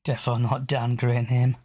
Defo not Dan, great name.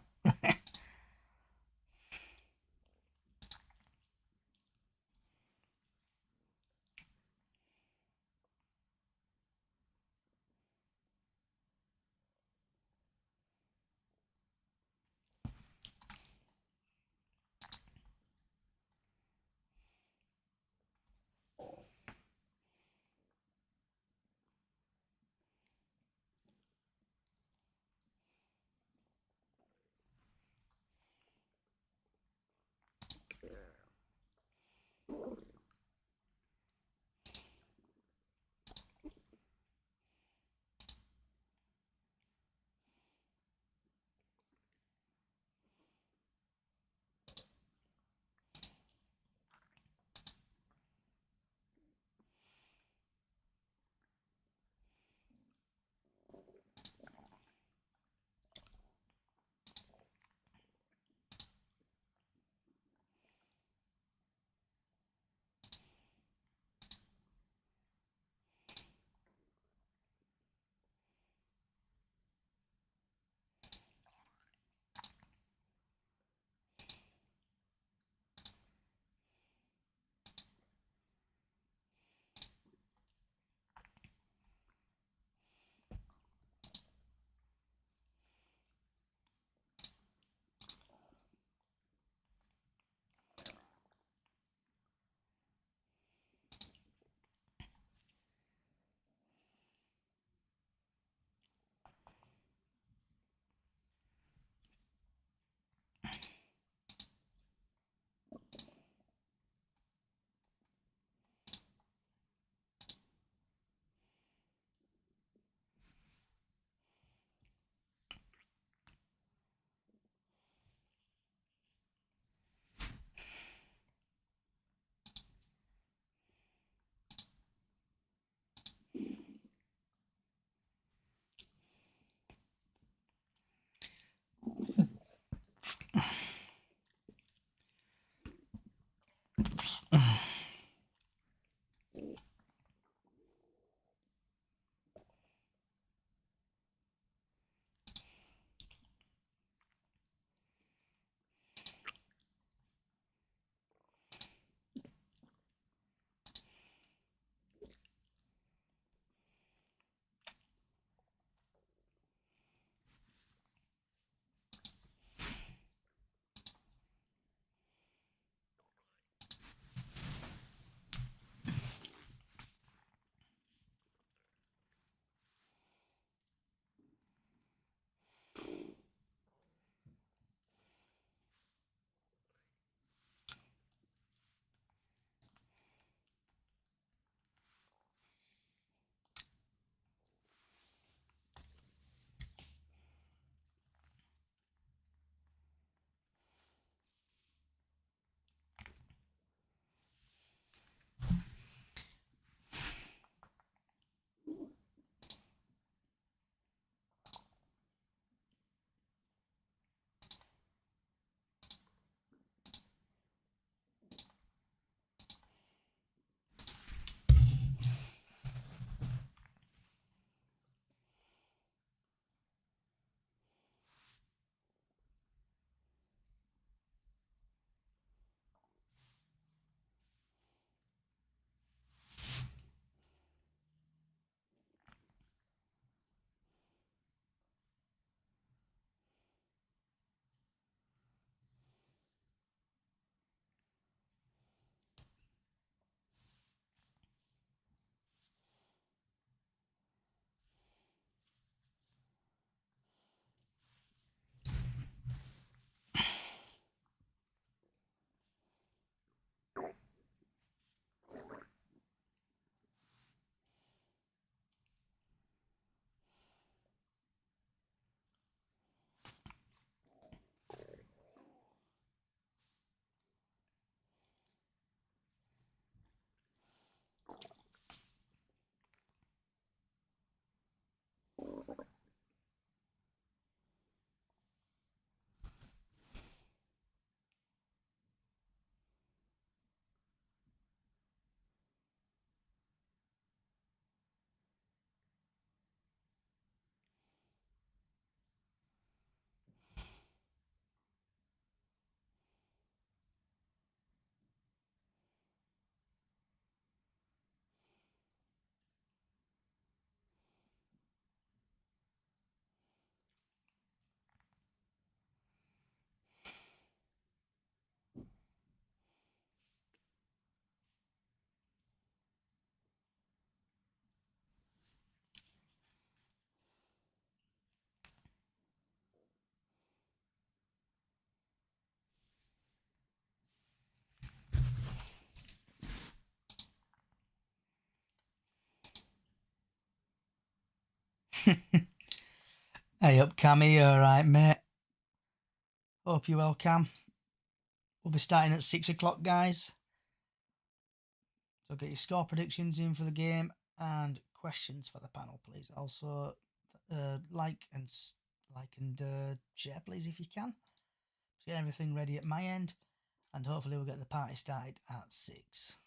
Hey up, Cammy, you alright, mate? Hope you're well, Cam. We'll be starting at 6 o'clock, guys. So get your score predictions in for the game and questions for the panel, please. Also, like and share, please, if you can. Just get everything ready at my end, and hopefully we'll get the party started at 6.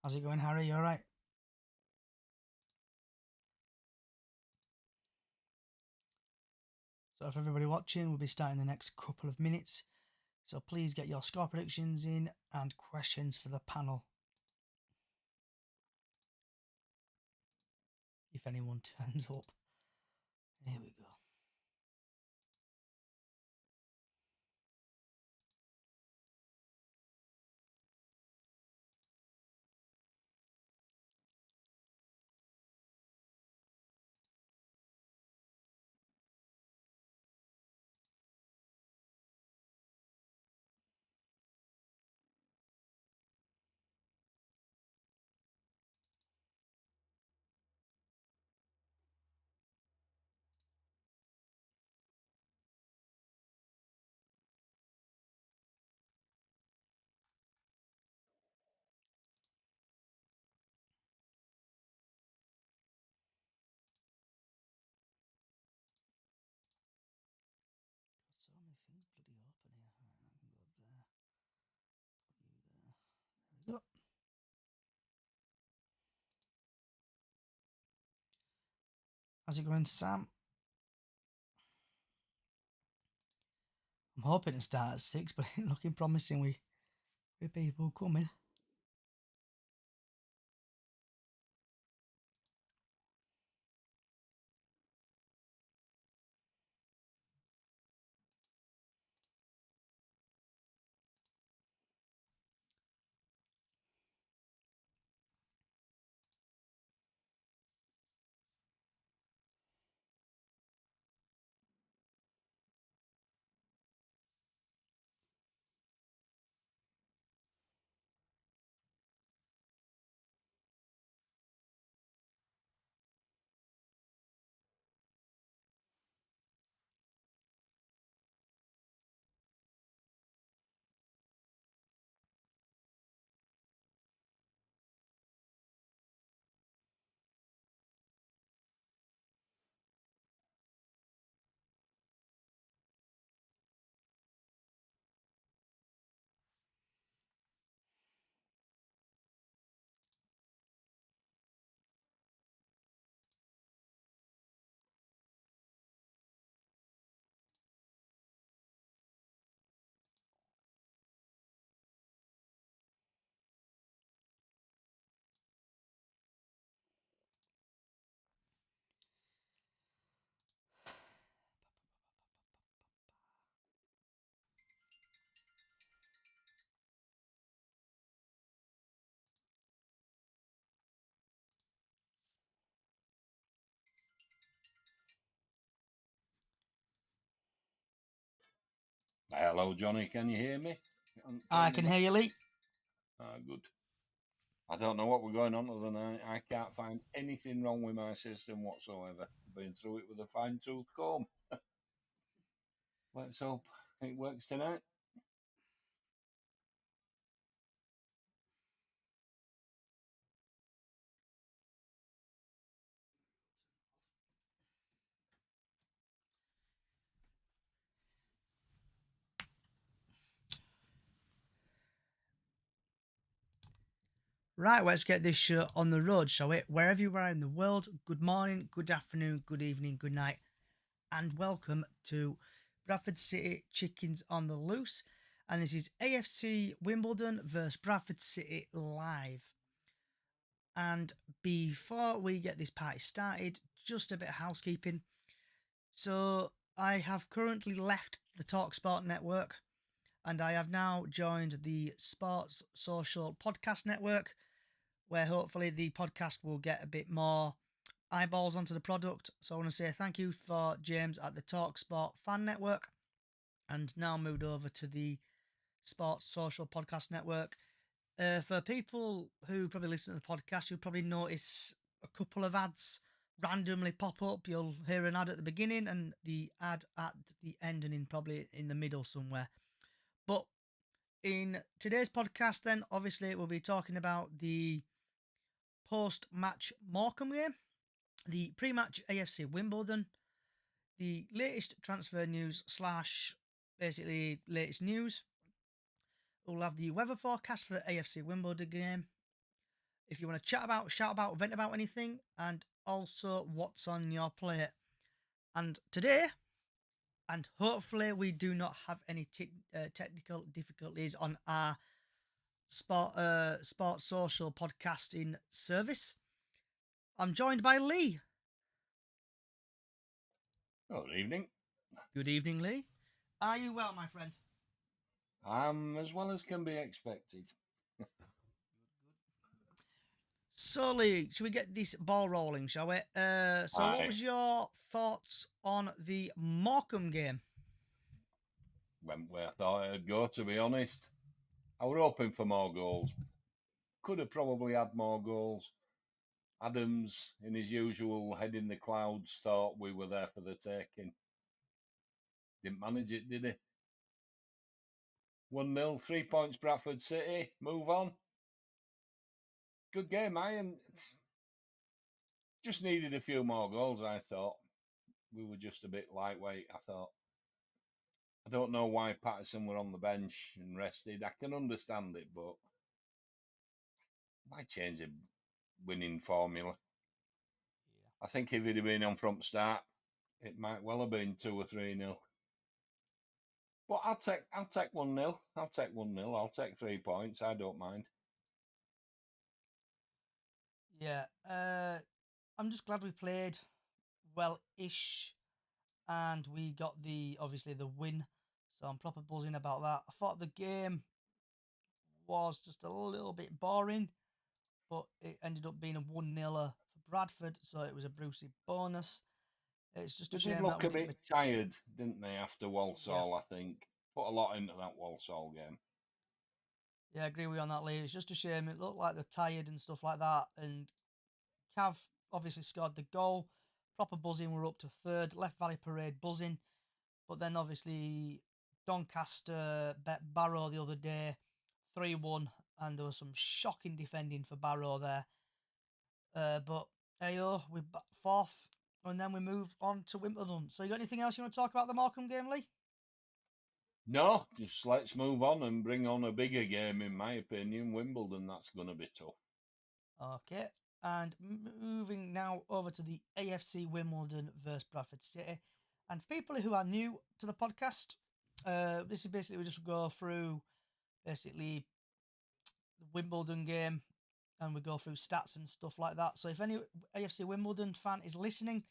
How's it going, Harry? You all right? So for everybody watching, we'll be starting the next couple of minutes. So please get your score predictions in and questions for the panel. If anyone turns up. Here we go. So many things bloody open here. Right, I can go there. Put you there. There we go. How's it going, Sam? I'm hoping to start at 6, but it ain't looking promising with people coming. Hello, Johnny. Can you hear me? I can hear you, Lee. Good. I don't know what we're going on other than I can't find anything wrong with my system whatsoever. Been through it with a fine-tooth comb. Let's hope it works tonight. Right, let's get this show on the road, shall we? Wherever you are in the world, good morning, good afternoon, good evening, good night, and welcome to Bradford City Chickens on the Loose. And this is AFC Wimbledon versus Bradford City live. And before we get this party started, just a bit of housekeeping. So I have currently left the TalkSport network and I have now joined the Sports Social Podcast Network, where hopefully the podcast will get a bit more eyeballs onto the product. So I want to say thank you for James at the TalkSport Fan Network, and now moved over to the Sports Social Podcast Network. For people who probably listen to the podcast, you'll probably notice a couple of ads randomly pop up. You'll hear an ad at the beginning and the ad at the end, and probably in the middle somewhere. But in today's podcast, then obviously we'll be talking about the post-match Morecambe game, the pre-match AFC Wimbledon, the latest transfer news / basically latest news. We'll have the weather forecast for the AFC Wimbledon game. if you want to shout about, vent about anything, and also what's on your plate. And today, and hopefully we do not have any technical difficulties on our sports social podcasting service, I'm joined by Lee. Good evening. Good evening, Lee. Are you well, my friend? I'm as well as can be expected. So, Lee, should we get this ball rolling, shall we? So, what Aye. was your thoughts on the Morecambe game? Went where I thought it'd go, to be honest. I were hoping for more goals. Could have probably had more goals. Adams, in his usual head in the clouds, thought we were there for the taking. Didn't manage it, did he? 1-0, 3 points, Bradford City. Move on. Good game, and just needed a few more goals, I thought. We were just a bit lightweight, I thought. I don't know why Patterson were on the bench and rested. I can understand it, but why change a winning formula? I think if he'd have been on front start, it might well have been 2 or 3-0. But I'll take 1-0. I'll take 1-0. I'll take 3 points. I don't mind. Yeah, I'm just glad we played well-ish, and we got obviously the win. So I'm proper buzzing about that. I thought the game was just a little bit boring, but it ended up being a 1-0 for Bradford, so it was a Brucey bonus. It's just a They did shame that look we a didn't. bit tired, didn't they, after Walsall, I think. Put a lot into that Walsall game. Yeah, I agree with you on that, Lee. It's just a shame. It looked like they're tired and stuff like that. And Cav obviously scored the goal. Proper buzzing. We're up to third. Left Valley Parade buzzing. But then obviously Doncaster bet Barrow the other day 3-1. And there was some shocking defending for Barrow there. But ayo, we're fourth. And then we move on to Wimbledon. So you got anything else you want to talk about the Morecambe game, Lee? No, just let's move on and bring on a bigger game, in my opinion. Wimbledon, that's going to be tough. Okay. And moving now over to the AFC Wimbledon versus Bradford City. And for people who are new to the podcast, this is basically we just go through basically the Wimbledon game and we go through stats and stuff like that. So if any AFC Wimbledon fan is listening,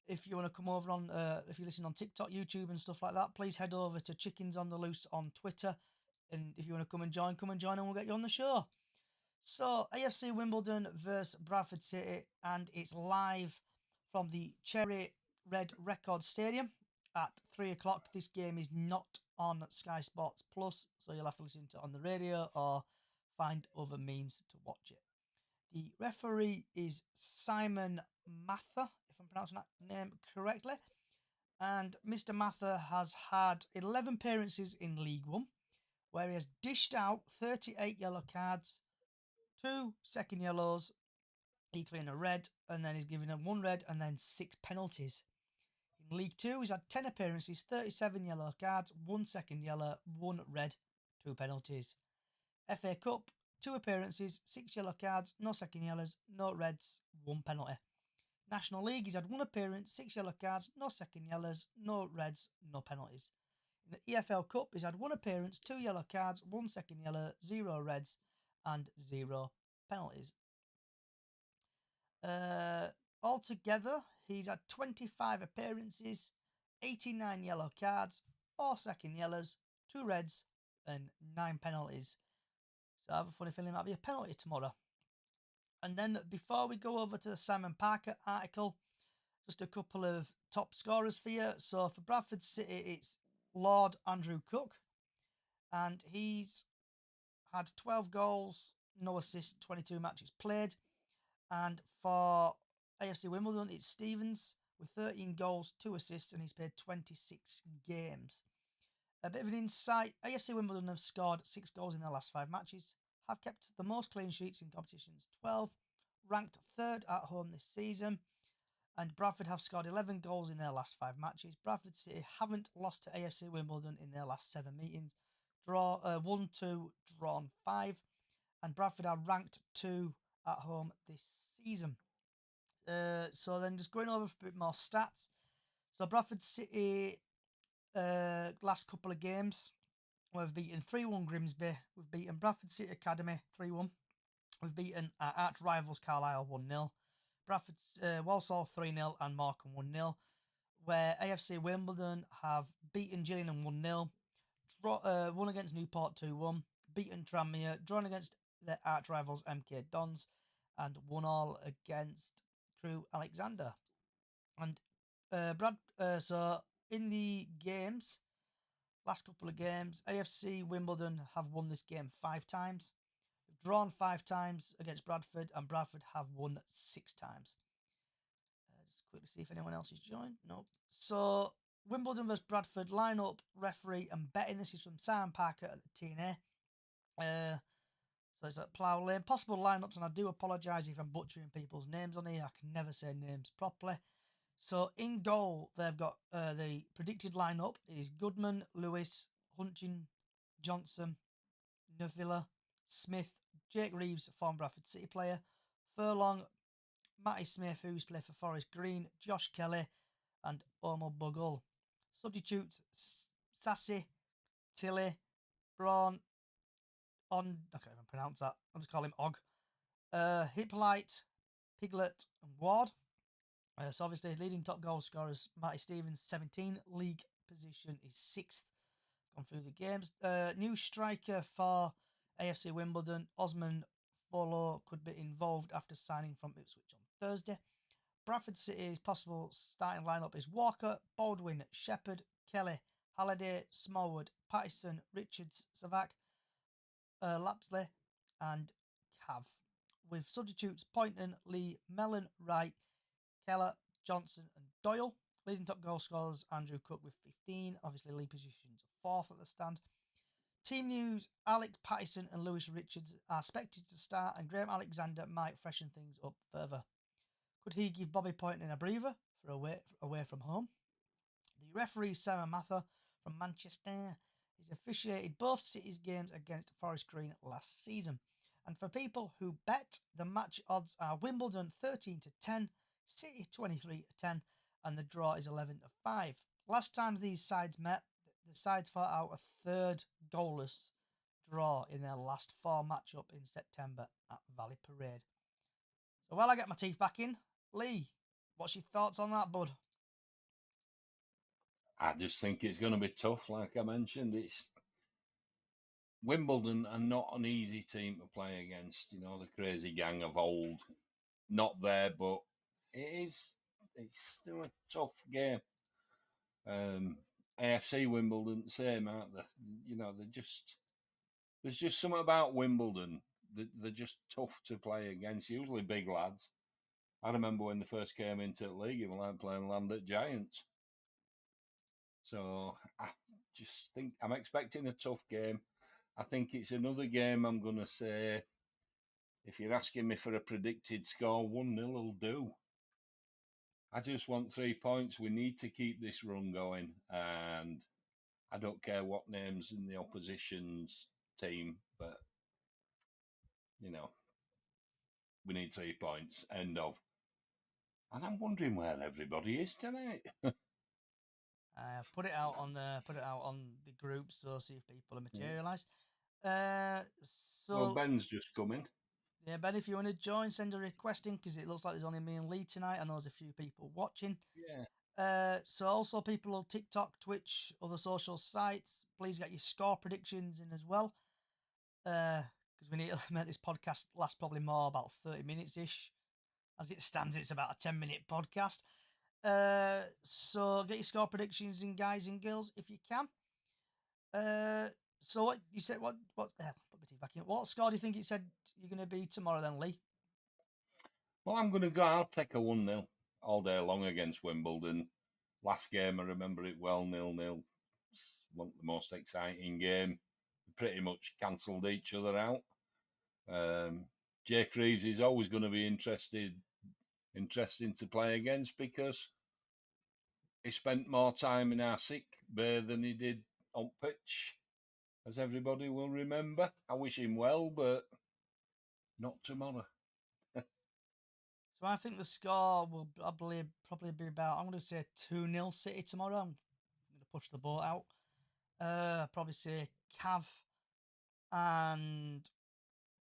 if you want to come over on, if you listen on TikTok, YouTube and stuff like that, please head over to Chickens on the Loose on Twitter. And if you want to come and join and we'll get you on the show. So, AFC Wimbledon versus Bradford City, and it's live from the Cherry Red Record Stadium at 3 o'clock. This game is not on Sky Sports Plus, so you'll have to listen to it on the radio or find other means to watch it. The referee is Simon Mather, if I'm pronouncing that name correctly. And Mr. Mather has had 11 appearances in League One, where he has dished out 38 yellow cards, 2 second yellows, equaling a red, and then he's given him 1 red and then 6 penalties. In League 2, he's had 10 appearances, 37 yellow cards, 1 second yellow, 1 red, 2 penalties. FA Cup, 2 appearances, 6 yellow cards, no second yellows, no reds, 1 penalty. National League, he's had 1 appearance, 6 yellow cards, no second yellows, no reds, no penalties. In the EFL Cup, he's had 1 appearance, 2 yellow cards, 1 second yellow, 0 reds, and 0 penalties. Altogether, he's had 25 appearances, 89 yellow cards, 4 second yellows, 2 reds, and 9 penalties. So I have a funny feeling it might be a penalty tomorrow. And then before we go over to the Simon Parker article, just a couple of top scorers for you. So for Bradford City, it's Lord Andrew Cook, and he's had 12 goals, no assists, 22 matches played. And for AFC Wimbledon, it's Stevens with 13 goals, 2 assists, and he's played 26 games. A bit of an insight, AFC Wimbledon have scored 6 goals in their last 5 matches, have kept the most clean sheets in competitions, 12, ranked 3rd at home this season, and Bradford have scored 11 goals in their last 5 matches. Bradford City haven't lost to AFC Wimbledon in their last 7 meetings, won 2, drawn 5, and Bradford are ranked 2 at home this season. So then just going over a bit more stats. So Bradford City, last couple of games, we've beaten 3-1 Grimsby. We've beaten Bradford City Academy 3-1. We've beaten our arch rivals Carlisle 1-0. Bradford, Walsall 3-0 and Morecambe 1-0. Where AFC Wimbledon have beaten Gillingham 1-0, won against Newport 2-1, beaten Tranmere, drawn against their arch rivals MK Dons, and 1-1 against Crewe Alexander. And so in the games, last couple of games, AFC Wimbledon have won this game 5 times. They've drawn 5 times against Bradford, and Bradford have won 6 times. Just quickly see if anyone else is joined. Nope. So Wimbledon versus Bradford lineup, referee, and betting. This is from Simon Parker at the TNA. So it's at Plough Lane. Possible lineups, and I do apologise if I'm butchering people's names on here. I can never say names properly. So in goal, they've got the predicted lineup is Goodman, Lewis, Hunting, Johnson, Nevilla, Smith, Jake Reeves, former Bradford City player, Furlong, Matty Smith, who's played for Forest Green, Josh Kelly, and Omar Bugle. Substitutes Sassy, Tilly, Braun, I can't even pronounce that. I'll just call him Og. Hippolyte, Piglet, and Ward. So obviously, leading top goal scorers, Matty Stevens, 17. League position is 6th. Gone through the games. New striker for AFC Wimbledon, Osman Follow, could be involved after signing from Ipswich on Thursday. Bradford City's possible starting lineup is Walker, Baldwin, Shepherd, Kelly, Halliday, Smallwood, Pattison, Richards, Savak, Lapsley, and Cav. With substitutes Poynton, Lee, Mellon, Wright, Keller, Johnson, and Doyle. Leading top goal scorers Andrew Cook with 15. Obviously, league positions 4th at the stand. Team news: Alex Pattison and Lewis Richards are expected to start, and Graham Alexander might freshen things up further. Could he give Bobby Poynton a breather for away from home? The referee Sarah Mather from Manchester has officiated both City's games against Forest Green last season. And for people who bet, the match odds are Wimbledon 13-10, City 23-10, and the draw is 11-5. Last time these sides met, the sides fought out a third goalless draw in their last 4 matchup in September at Valley Parade. So while I get my teeth back in, Lee, what's your thoughts on that, bud? I just think it's going to be tough. Like I mentioned, it's Wimbledon are not an easy team to play against. You know, the crazy gang of old, not there, but it's still a tough game. AFC Wimbledon, same, aren't they? You know, there's just something about Wimbledon. They're just tough to play against. Usually big lads. I remember when they first came into the league, it was like playing land at Giants. So I just think I'm expecting a tough game. I think it's another game I'm going to say, if you're asking me for a predicted score, 1-0 will do. I just want 3 points. We need to keep this run going. And I don't care what name's in the opposition's team, but, you know, we need 3 points. End of. And I'm wondering where everybody is tonight. Put it out on the group, so see if people materialise. Well, Ben's just coming. Yeah, Ben, if you want to join, send a request in, because it looks like there's only me and Lee tonight. I know there's a few people watching. Yeah. So also people on TikTok, Twitch, other social sites, please get your score predictions in as well. Because we need to make this podcast last probably more about 30 minutes-ish. As it stands, it's about a 10-minute podcast. So get your score predictions in, guys and girls, if you can. So what you said? What? Put my teeth back in. What score do you think it said you're going to be tomorrow, then, Lee? Well, I'm going to go. I'll take a 1-0 all day long against Wimbledon. Last game, I remember it well, 0-0. It's one of the most exciting game. We pretty much cancelled each other out. Jake Reeves is always going to be interesting to play against, because he spent more time in our sick bay than he did on pitch, as everybody will remember. I wish him well, but not tomorrow. So I think the score will probably be about, I'm going to say 2-0 City tomorrow. I'm going to push the boat out. Probably say Cav, and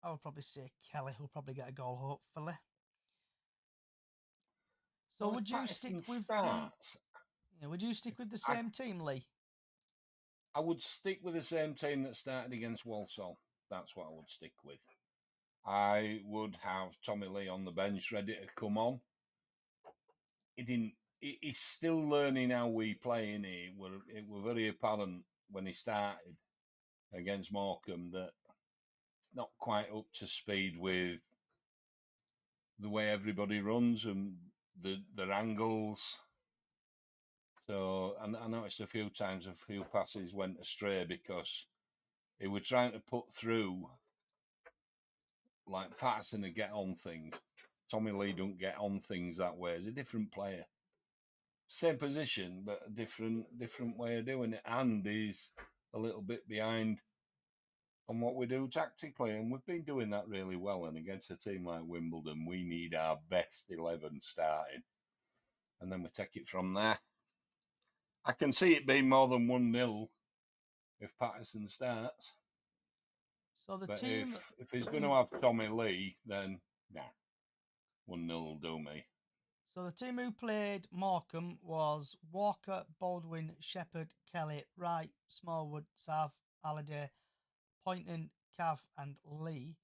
I would probably say Kelly, who'll probably get a goal, hopefully. So Well, would if you stick Patterson with starts, would you stick with the same team, Lee? I would stick with the same team that started against Walsall. That's what I would stick with. I would have Tommy Lee on the bench ready to come on. He didn't. He's still learning how we play, and it were very apparent when he started against Morecambe that it's not quite up to speed with the way everybody runs and their angles. So I noticed a few times a few passes went astray because he was trying to put through like Patterson to get on things. Tommy Lee don't get on things that way. He's a different player. Same position, but a different way of doing it. And he's a little bit behind on what we do tactically. And we've been doing that really well. And against a team like Wimbledon, we need our best 11 starting. And then we take it from there. I can see it being more than 1-0 if Patterson starts. So the But team, if he's going to have Tommy Lee, then nah, 1-0 will do me. So the team who played Morecambe was Walker, Baldwin, Shepherd, Kelly, Wright, Smallwood, Sav, Halliday, Poynton, Cav, and Lee,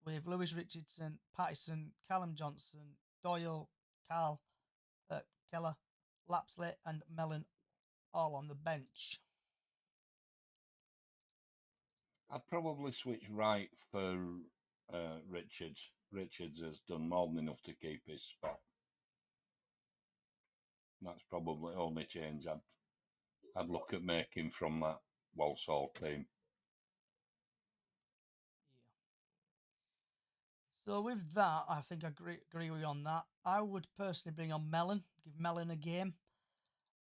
with Lewis Richardson, Pattison, Callum Johnson, Doyle, Carl, Keller, Lapsley, and Mellon all on the bench. I'd probably switch Wright for Richards. Richards has done more than enough to keep his spot. That's probably the only change I'd look at making from that Walsall team. So with that, I think I agree with you on that. I would personally bring on Mellon, give Mellon a game.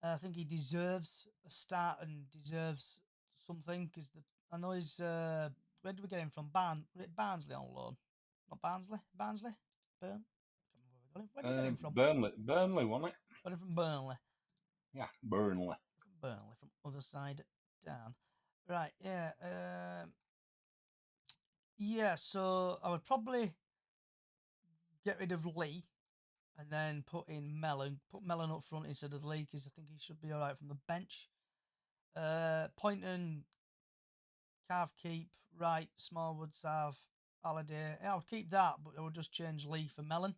I think he deserves a start and deserves something because I know he's. Where did we get him from? Barnsley on loan, not Barnsley. Barnsley, Burn. Where did we get him from? Burnley, wasn't it? Got him from Burnley. Yeah, Burnley. From other side down. Right. Yeah. Yeah. So I would probably get rid of Lee and then put in Mellon. Put Mellon up front instead of Lee because I think he should be all right from the bench. Poynton, Cav keep, Wright, Smallwood, Sav, Halliday. Yeah, I would keep that, but I would just change Lee for Mellon.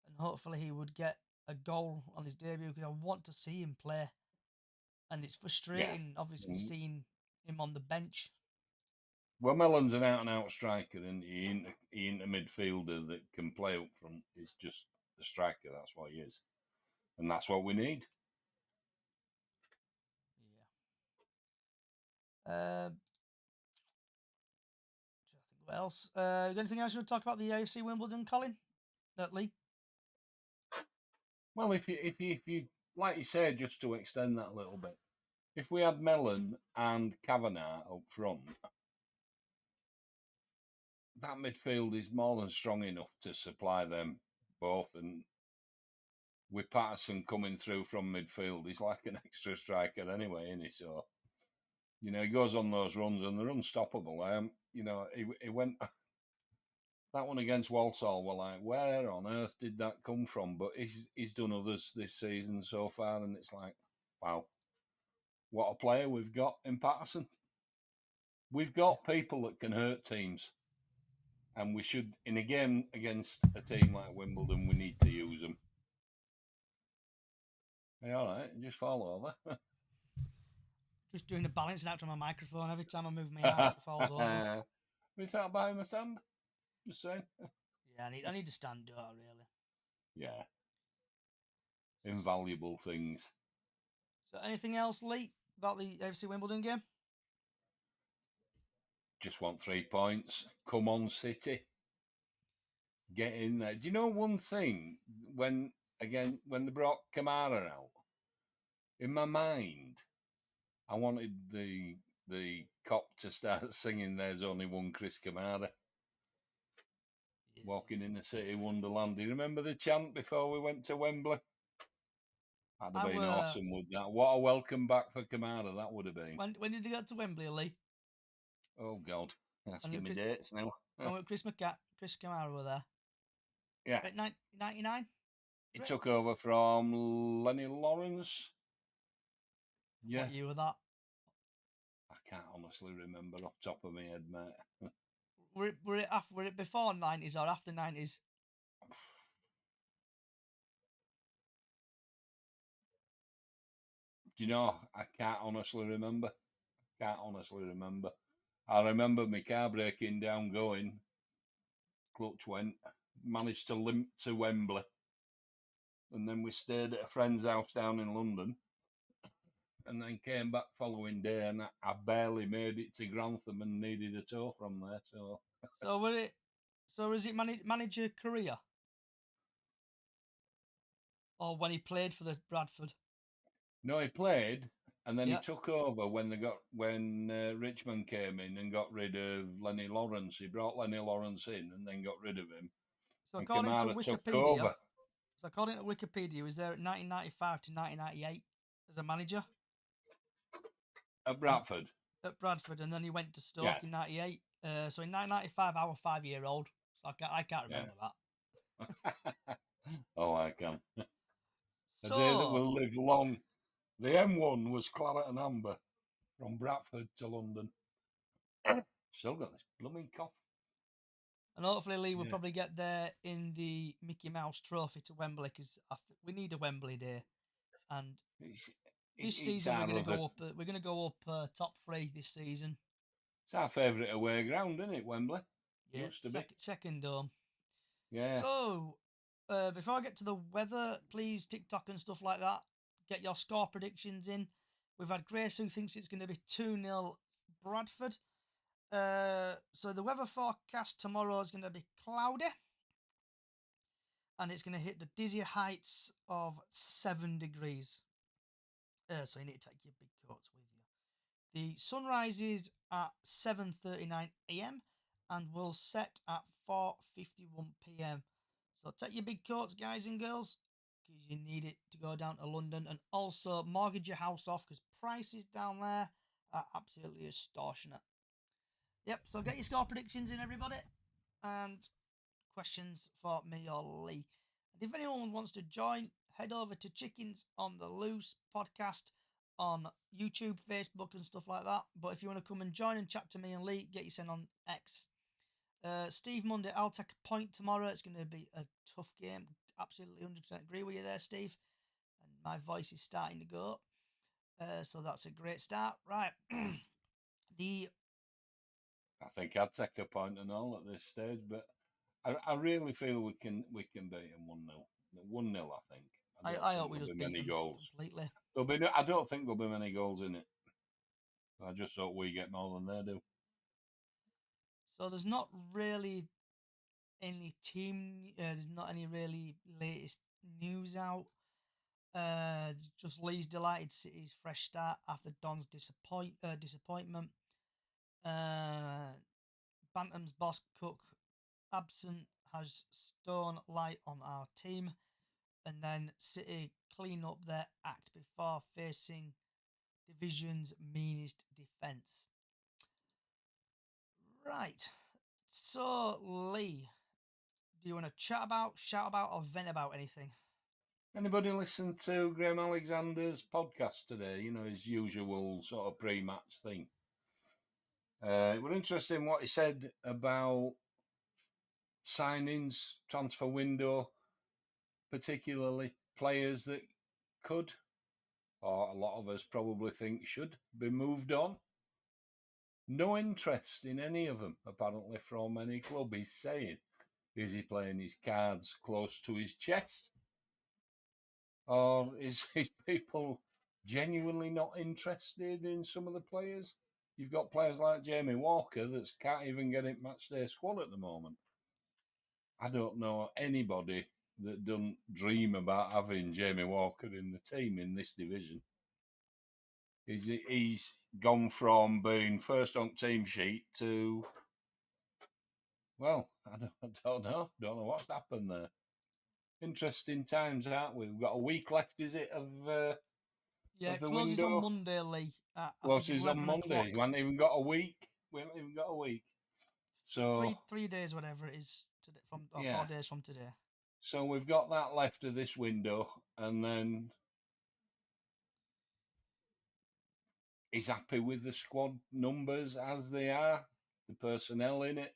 And hopefully he would get a goal on his debut because I want to see him play. And it's frustrating, obviously, seeing him on the bench. Well, Mellon's an out-and-out striker, and he ain't a midfielder that can play up front. He's just a striker. That's what he is. And that's what we need. Yeah. What else? Anything else you want to talk about the AFC Wimbledon, Colin? Lee? Well, if you like you said, just to extend that a little bit, if we had Mellon and Kavanagh up front, that midfield is more than strong enough to supply them both. And with Patterson coming through from midfield, he's like an extra striker anyway, isn't he? So, he goes on those runs and they're unstoppable. He went that one against Walsall. We're like, where on earth did that come from? But he's done others this season so far, and it's like, wow, what a player we've got in Patterson. We've got people that can hurt teams. And we should, in a game against a team like Wimbledon, we need to use them. Hey, all right, just fall over. Just doing a balancing act on my microphone. Every time I move my ass, it falls over. We thought behind the stand. Just saying. Yeah, I need to stand up, really. Yeah. Invaluable things. So, anything else, Lee, about the AFC Wimbledon game? Just want 3 points. Come on, City. Get in there. Do you know one thing? When they brought Kamara out, in my mind, I wanted the cop to start singing "There's Only One Chris Kamara." walking in the city wonderland. Do you remember the chant before we went to Wembley? That'd have been awesome, would that? What a welcome back for Kamara that would have been. When did they get to Wembley, Lee? Oh, God. Asking me dates now. When Chris Kamara were there. Yeah. 99? He took over from Lenny Lawrence. Yeah. What year was that? I can't honestly remember off the top of my head, mate. Were it before 90s or after 90s? Do you know, I can't honestly remember. I remember my car breaking down going, clutch went, managed to limp to Wembley. And then we stayed at a friend's house down in London. And then came back following day, and I barely made it to Grantham and needed a tow from there. So was it manager career, or when he played for the Bradford? No, he played, and then he took over when Richmond came in and got rid of Lenny Lawrence. He brought Lenny Lawrence in and then got rid of him. So according to Wikipedia, he was there at 1995 to 1998 as a manager at Bradford. And then he went to Stoke in '98. So in 1995, I was 5-year-old, so I can't remember that. Oh, I can. A day that will live long. The M1 was claret and amber from Bradford to London. Still got this blooming cough. And hopefully Lee will probably get there in the Mickey Mouse Trophy to Wembley, because we need a Wembley day. And this season we're going to go up top 3 this season. It's our favourite away ground, isn't it, Wembley? Yeah, used to be. Second dome. Yeah. So, before I get to the weather, please, TikTok and stuff like that, get your score predictions in. We've had Grace who thinks it's going to be 2-0 Bradford. So the weather forecast tomorrow is going to be cloudy, and it's going to hit the dizzy heights of 7 degrees. So you need to take your big coats with you. The sunrise is at 7:39 a.m. and will set at 4:51 p.m. So take your big coats, guys and girls, because you need it to go down to London. And also mortgage your house off, because prices down there are absolutely extortionate. Yep, so get your score predictions in, everybody, and questions for me or Lee. And if anyone wants to join, head over to Chickens on the Loose podcast on YouTube, Facebook, and stuff like that. But if you want to come and join and chat to me and Lee, get you sent on X. Steve Monday, I'll take a point tomorrow. It's going to be a tough game. Absolutely 100% agree with you there, Steve. And my voice is starting to go. So that's a great start. Right. I think I'd take a point and all at this stage, but I really feel we can beat them 1-0. 1-0, I think. I hope we just beat them goals completely. I don't think there'll be many goals in it. I just hope we get more than they do. So there's not really any there's not any really latest news out. Just Lee's delighted City's fresh start after Don's disappointment. Bantam's boss Cook absent has stone light on our team, and then City clean up their act before facing division's meanest defence. Right. So, Lee, do you want to shout about, or vent about anything? Anybody listen to Graham Alexander's podcast today? You know, his usual sort of pre-match thing. It was interesting what he said about signings, transfer window, particularly players that could, or a lot of us probably think should, be moved on. No interest in any of them, apparently, from any club. He's saying, is he playing his cards close to his chest? Or is people genuinely not interested in some of the players? You've got players like Jamie Walker that can't even get in matchday squad at the moment. I don't know anybody that doesn't dream about having Jamie Walker in the team in this division. He's gone from being first on team sheet to, well, don't know. Don't know what's happened there. Interesting times, aren't we? We've got a week left, is it, Yeah, of it the closes on window? Monday, Lee. At, I Well, think it's on 11 Monday. o'clock. We haven't even got a week. We haven't even got a week. So 3 days, whatever it is, today, or yeah. 4 days from today. So we've got that left of this window, and then he's happy with the squad numbers as they are, the personnel in it.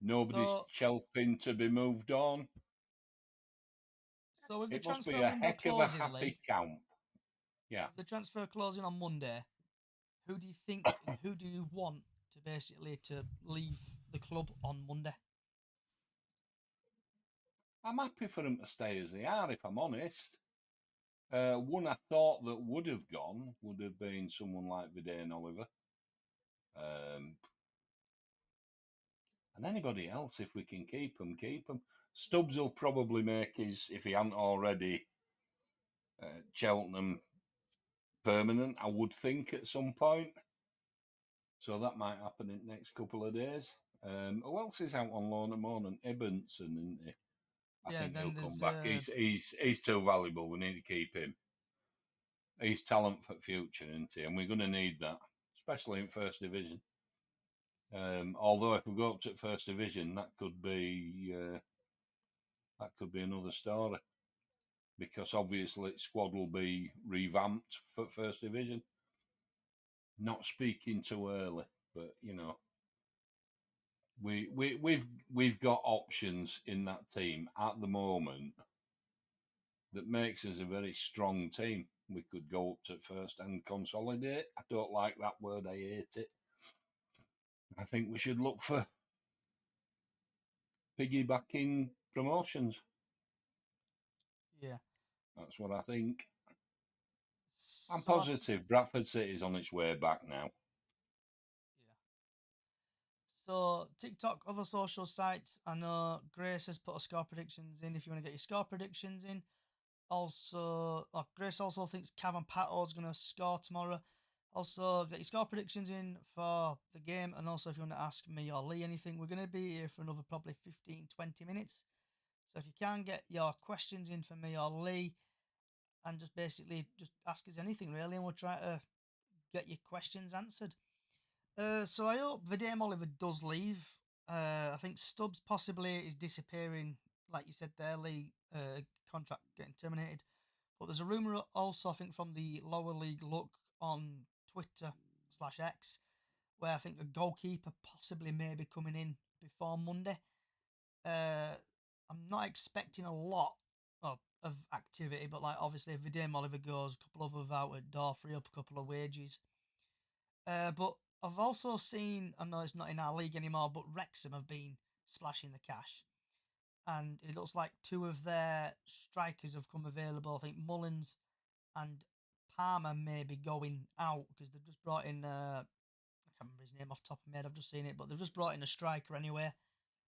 Nobody's So, helping to be moved on. so with the It must be transfer a window heck of a closing, happy Lee, camp. Yeah. with the transfer closing on Monday, who do you think and who do you want to basically to leave the club on Monday? I'm happy for them to stay as they are, if I'm honest. One I thought that would have gone would have been someone like Vidane Oliver. And anybody else, if we can keep them, keep them. Stubbs will probably make his, if he hadn't already, Cheltenham permanent, I would think, at some point. So that might happen in the next couple of days. Who else is out on loan at the moment? Ibbenson, isn't he? I Yeah, think he'll then come there's back. He's too valuable. We need to keep him. He's talent for the future, isn't he? And we're going to need that, especially in First Division. Although if we go up to First Division, that could be another story, because obviously squad will be revamped for First Division. Not speaking too early, but we've got options in that team at the moment that makes us a very strong team. We could go up to first and consolidate. I don't like that word. I hate it. I think we should look for piggybacking promotions. yeah. That's what I think. I'm So positive Bradford City's on its way back now. yeah. So TikTok, other social sites. I know Grace has put her score predictions in. If you want to get your score predictions in, also, Grace also thinks Cavan Pato's going to score tomorrow. Also, get your score predictions in for the game. And also, if you want to ask me or Lee anything, we're going to be here for another probably 15-20 minutes. So if you can get your questions in for me or Lee, and just basically just ask us anything really, and we'll try to get your questions answered. So I hope Vidame Oliver does leave. I think Stubbs possibly is disappearing, like you said there, Lee. Contract getting terminated. But there's a rumour also, I think, from the lower league look on Twitter/X, where I think a goalkeeper possibly may be coming in before Monday. I'm not expecting a lot of activity, but like obviously if Vidame Oliver goes, a couple of us out at door, free up a couple of wages. But I've also seen, I know it's not in our league anymore, but Wrexham have been splashing the cash. And it looks like two of their strikers have come available. I think Mullins and Palmer may be going out because they've just brought in, I can't remember his name off the top of my head, I've just seen it, but they've just brought in a striker anyway.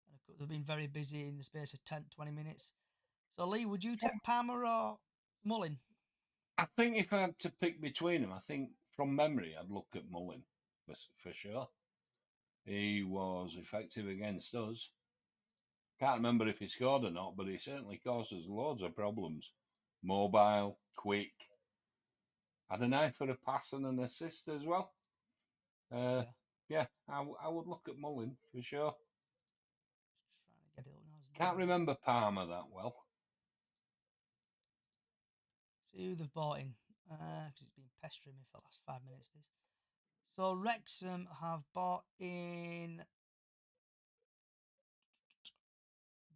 And they've been very busy in the space of 10-20 minutes. So, Lee, would you take Palmer or Mullin? I think if I had to pick between them, I think from memory I'd look at Mullin for sure. He was effective against us. Can't remember if he scored or not, but he certainly caused us loads of problems. Mobile, quick, had an eye for a pass and an assist as well. Yeah. Yeah, I would look at Mullin for sure. Just trying to get it up now. Can't remember Palmer that well. See who they've bought in, because it's been pestering me for the last 5 minutes. This. So Wrexham have bought in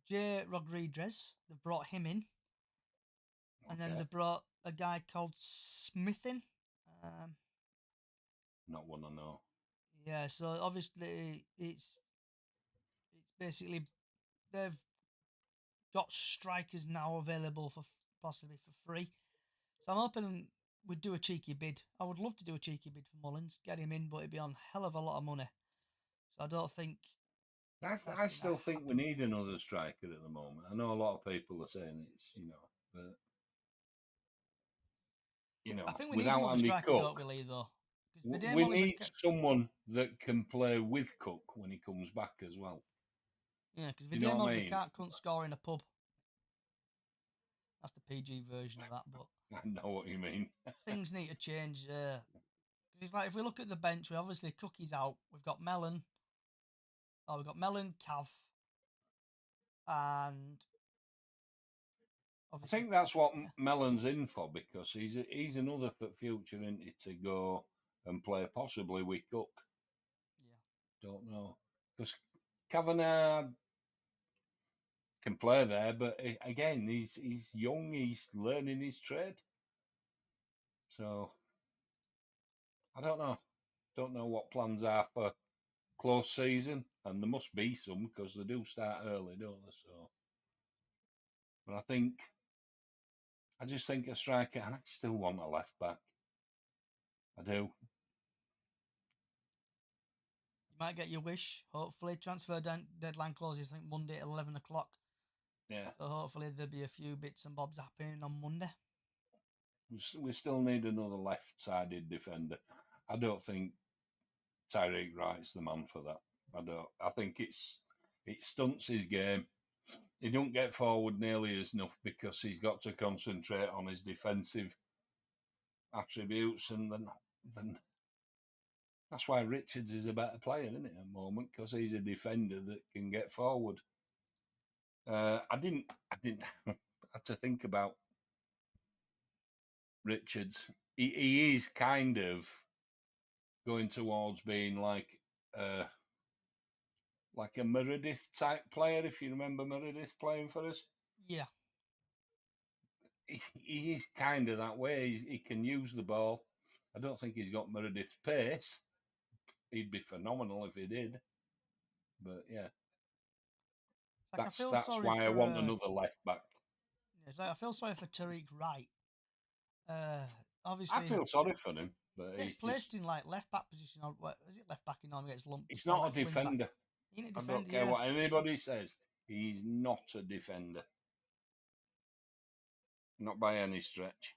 J. Rodriguez. They've brought him in, and then they brought a guy called Smith in. Not one I know. Yeah, so obviously it's basically they've got strikers now available for possibly for free. So I'm hoping we'd do a cheeky bid. I would love to do a cheeky bid for Mullins, get him in, but it'd be on hell of a lot of money. So I don't think I still think we need another striker at the moment. I know a lot of people are saying it's, but I think we need without another Andy striker, Cook, don't we, Lee? Though, we need someone that can play with Cook when he comes back as well. Yeah, because Do you know Vidal what I mean? couldn't score in a pub. That's the PG version of that, but I know what you mean. things need to change. Because it's like if we look at the bench, we obviously Cookie's out. We've got Melon. Oh, we've got Melon, Cav, and I obviously think that's what Mellon's in for, because he's another for future, isn't he, to go and play possibly with Cook. yeah. Don't know, because Kavanagh can play there, but again, he's young, he's learning his trade. So I don't know. Don't know what plans are for close season, and there must be some because they do start early, don't they? So, but I just think a striker, and I still want a left back. I do. You might get your wish. Hopefully, transfer deadline closes. I think Monday at 11 o'clock. Yeah, So hopefully there'll be a few bits and bobs happening on Monday. we still need another left-sided defender. I don't think Tyreek Wright's the man for that. I don't. I think it stunts his game. He don't get forward nearly as enough because he's got to concentrate on his defensive attributes, and then that's why Richards is a better player, isn't it, at the moment, because he's a defender that can get forward. I didn't have to think about Richards. He is kind of going towards being like a Meredith type player, if you remember Meredith playing for us. Yeah. He is kind of that way. He can use the ball. I don't think he's got Meredith's pace. He'd be phenomenal if he did. But yeah, It's like I feel that's sorry why I for. want another left back. It's like I feel sorry for Tariq Wright. I Obviously, feel sorry for him, but he gets he's just, placed in like left back position, or what is it? Left back, he normally gets lumped. he's Or not a left wing back. defender. He ain't a I don't defender, care yeah. what anybody says. He's not a defender. Not by any stretch.